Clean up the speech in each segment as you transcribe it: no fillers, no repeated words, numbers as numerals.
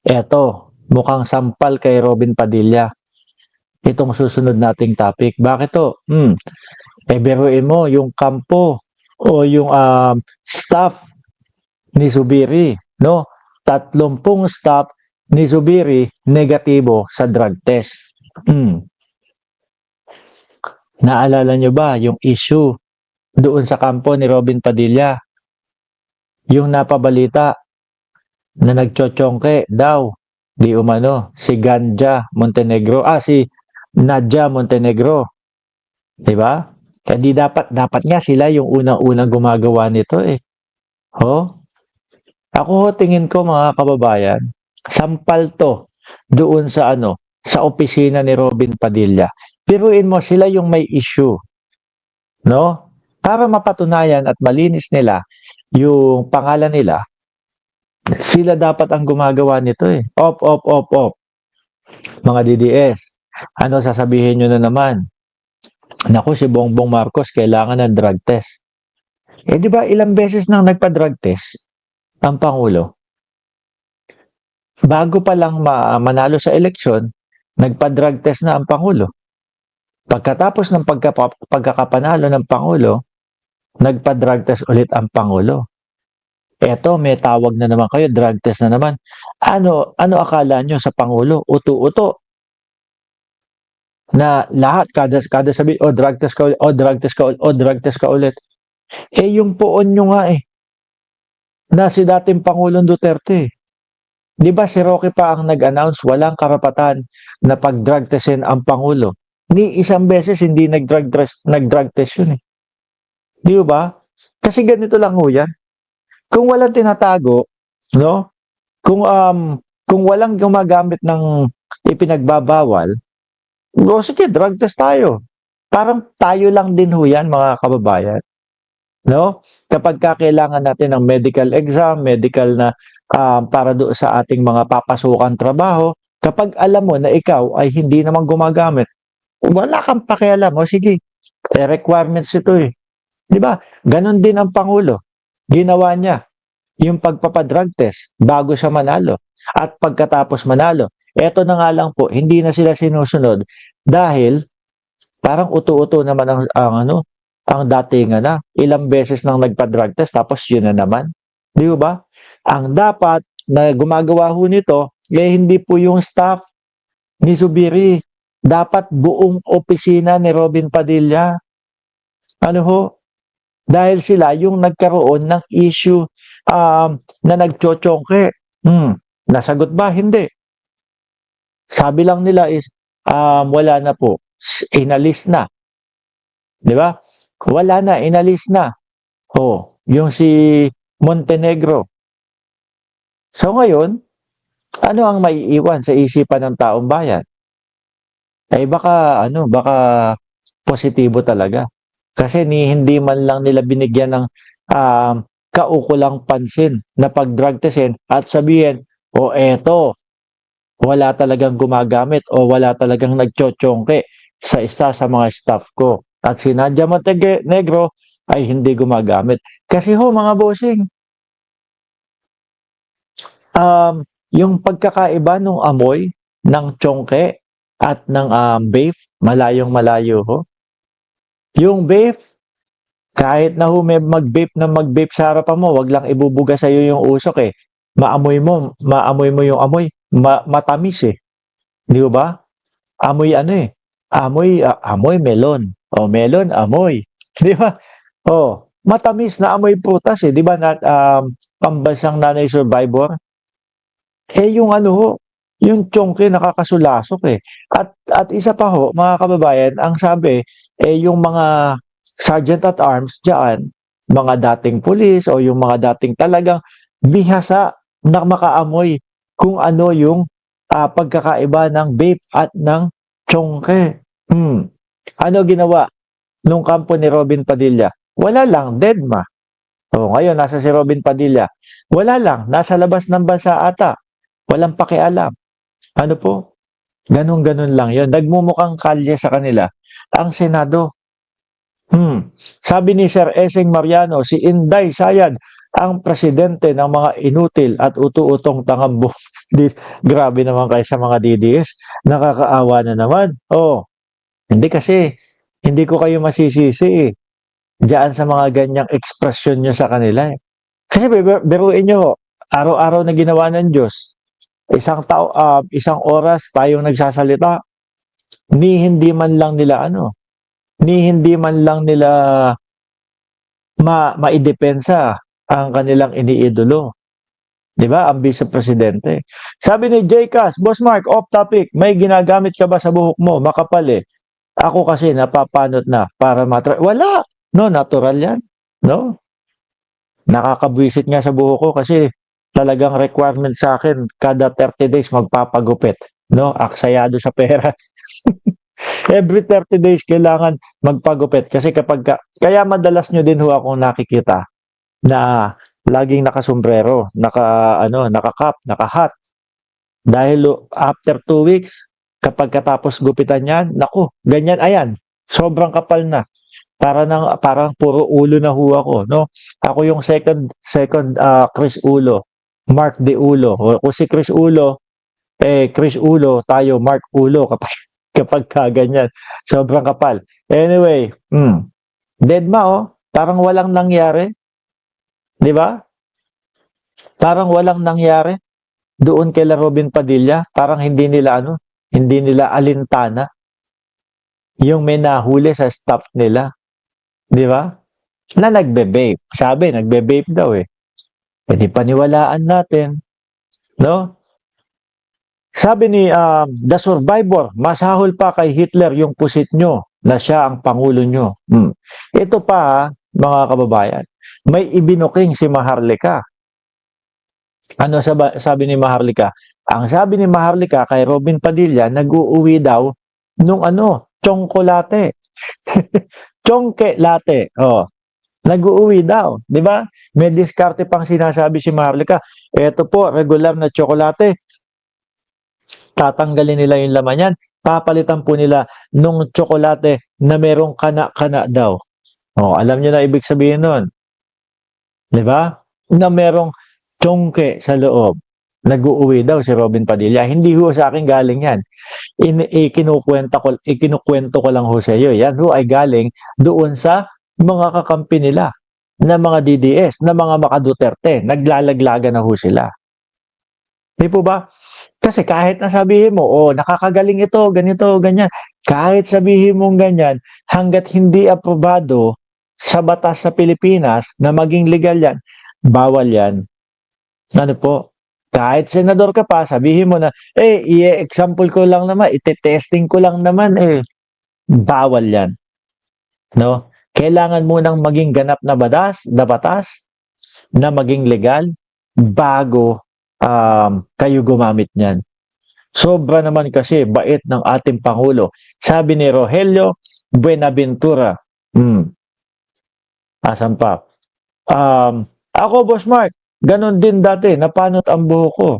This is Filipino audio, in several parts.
Eto, mukhang sampal kay Robin Padilla itong susunod nating topic. Bakit to? Biruin mo yung kampo o yung staff ni Zubiri, no? 30 staff ni Zubiri negatibo sa drug test. Naalala nyo ba yung issue doon sa kampo ni Robin Padilla? Yung napabalita na nagchochongke daw, di umano, si Nadia Montenegro. Diba? Hindi dapat nga sila yung unang-unang gumagawa nito eh. Ako tingin ko mga kababayan, sampal to doon sa opisina ni Robin Padilla. Biruin mo sila yung may issue, no? Para mapatunayan at malinis nila yung pangalan nila, sila dapat ang gumagawa nito eh. Op. Mga DDS, ano sasabihin nyo na naman? Naku, si Bongbong Marcos kailangan ng drug test. Di ba ilang beses nang nagpa-drug test ang Pangulo? Bago pa lang manalo sa eleksyon, nagpa-drug test na ang Pangulo. Pagkatapos ng pagkakapanalo ng Pangulo, nagpa-drug test ulit ang Pangulo. Eto, may tawag na naman kayo, drug test na naman. Ano akala nyo sa Pangulo? Uto-uto. Na lahat, kada sabi, drug test ka ulit, drug test ka ulit, drug test ka ulit. Yung poon nyo nga na si dating Pangulong Duterte. Di ba si Roque pa ang nag-announce walang karapatan na pag-drug testin ang Pangulo? Ni isang beses hindi nag-drug test yun eh. Di ba? Kasi ganito lang ho yan. Kung walang tinatago, no? Kung walang gumagamit ng ipinagbabawal, sige, drug test tayo. Parang tayo lang din ho yan, mga kababayan. No? Kapag kailangan natin ng medical exam, medical na para doon sa ating mga papasukan trabaho, kapag alam mo na ikaw ay hindi naman gumagamit, wala kang pakialam. O sige, requirements ito eh. Di ba? Ganon din ang Pangulo. Ginawa niya yung pagpapadrug test bago siya manalo. At pagkatapos manalo, eto na nga lang po, hindi na sila sinusunod dahil parang uto-uto naman ang datingan na. Ilang beses nang nagpa-drug test tapos yun na naman. Di ba? Ang dapat na gumagawa ho nito, hindi po yung staff ni Zubiri. Dapat buong opisina ni Robin Padilla. Ano ho? Dahil sila yung nagkaroon ng issue na nagchochongke. Nasagot ba? Hindi. Sabi lang nila is, wala na po. Inalis na. Di ba? Wala na, inalis na. Yung si Montenegro. So ngayon, ano ang maiiwan sa isipan ng taong bayan? Baka positibo talaga. Kasi hindi man lang nila binigyan ng kaukulang pansin na pag-drug testin at sabihin, eto, wala talagang gumagamit o wala talagang nagchochongke sa isa sa mga staff ko. At si Nadia Montenegro ay hindi gumagamit. Kasi mga bossing, yung pagkakaiba ng amoy ng chongke at ng vape, malayong-malayo ho. Yung vape, kahit na may mag-vape sa harapan mo, wag lang ibubuga sa iyo yung usok eh. Maamoy mo yung amoy, matamis eh. Di ba? Amoy amoy melon. Melon, amoy. Di ba? Matamis na amoy prutas eh. Di ba? Pambansang nanay survivor. Yung chongke nakakasulasok eh. At isa pa ho, mga kababayan, ang sabi, yung mga sergeant at arms dyan, mga dating pulis o yung mga dating talagang bihasa na makaamoy kung ano yung pagkakaiba ng vape at ng chongke. Ano ginawa nung kampo ni Robin Padilla? Wala lang, deadma. Ngayon, nasa si Robin Padilla. Wala lang, nasa labas ng bansa ata. Walang pakialam. Ano po? Ganon-ganon lang yon. Nagmumukhang kalye sa kanila ang Senado. Sabi ni Sir Eseng Mariano, si Inday Sayad ang presidente ng mga inutil at utu-utong tangambo. Grabe naman kayo sa mga DDS. Nakakaawa na naman. Oh, hindi kasi, hindi ko kayo masisisi eh. Diyan sa mga ganyang ekspresyon nyo sa kanila eh. Kasi biruin nyo, araw-araw na ginawa ng Diyos, isang oras tayong nagsasalita, hindi man lang nila hindi man lang nila maidepensa ang kanilang iniidolo. 'Di ba? Ang vice presidente. Sabi ni Jcas, Boss Mark, off topic, may ginagamit ka ba sa buhok mo? Makapal eh. Ako kasi napapanot na para wala. No, natural 'yan. No? Nakakabwisit nga sa buhok ko kasi talagang requirement sa akin kada 30 days magpapagupit. No? Aksayado sa pera. Every 30 days kailangan magpagupit kasi kaya madalas nyo din ho akong nakikita na laging nakasombrero, naka-cap, naka-hat. Dahil after 2 weeks, kapag katapos gupitan yan, naku, ganyan, ayan, sobrang kapal na. Parang puro ulo na ho ako, no? Ako yung second Chris Ulo, Mark De Ulo. Kung si Chris Ulo, Chris Ulo, tayo Mark Ulo kapag ganyan. Sobrang kapal. Anyway, deadma oh, parang walang nangyari. 'Di ba? Parang walang nangyari doon kay Robin Padilla, parang hindi nila alintana yung may nahuli sa staff nila, 'di ba? Na nagbe-vape. Sabi nagbe-vape daw eh. Pwede paniwalaan natin, no? Sabi ni The Survivor, masahol pa kay Hitler yung pusit nyo na siya ang pangulo nyo. Ito pa, mga kababayan, may ibinuking si Maharlika. Ano sabi ni Maharlika? Ang sabi ni Maharlika kay Robin Padilla, nag-uuwi daw nung tsongkolate. Chongke latte. Oh, nag-uuwi daw, 'di ba? May diskarte pang sinasabi si Maharlika. Ito po, regular na tsokolate. Tatanggalin nila yung laman yan. Papalitan po nila nung tsokolate na merong kana-kana daw. Oh, alam niyo na ibig sabihin nun. 'Di ba? Na merong chongke sa loob. Nag-uuwi daw si Robin Padilla. Hindi ho sa akin galing yan. Ikinukwento ko lang ho sa iyo. Yan ho ay galing doon sa mga kakampi nila na mga DDS, na mga Makaduterte. Naglalaglaga na ho sila. Di po ba? Kasi kahit na sabihin mo, nakakagaling ito, ganito, ganyan. Kahit sabihin mong ganyan, hanggat hindi aprobado sa batas sa Pilipinas na maging legal yan, bawal yan. Ano po? Kahit senador ka pa, sabihin mo na, i-example ko lang naman, ite-testing ko lang naman, bawal yan. No? Kailangan mo nang maging ganap na batas, na maging legal, bago kayo gumamit niyan. Sobra naman kasi bait ng ating Pangulo. Sabi ni Rogelio Buenaventura. Asan pa? Ako, Boss Mark, ganon din dati, napanot ang buhok ko.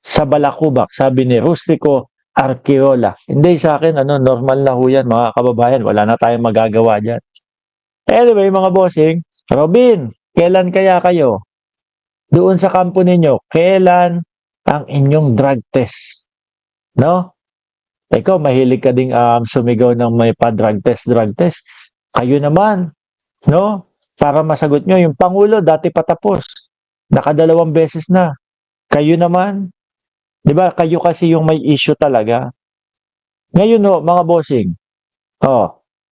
Sa Balakubak, sabi ni Rustico Arqueola. Hindi sa akin, normal na ho yan, mga kababayan. Wala na tayong magagawa dyan. Anyway, mga bossing, Robin, kailan kaya kayo? Doon sa kampo ninyo, kailan ang inyong drug test? No? Ikaw, mahilig ka ding sumigaw ng may pa-drug test. Kayo naman, no? Para masagot nyo, yung Pangulo, dati patapos. Nakadalawang beses na. Kayo naman, di ba? Kayo kasi yung may issue talaga. Ngayon, no, mga bossing,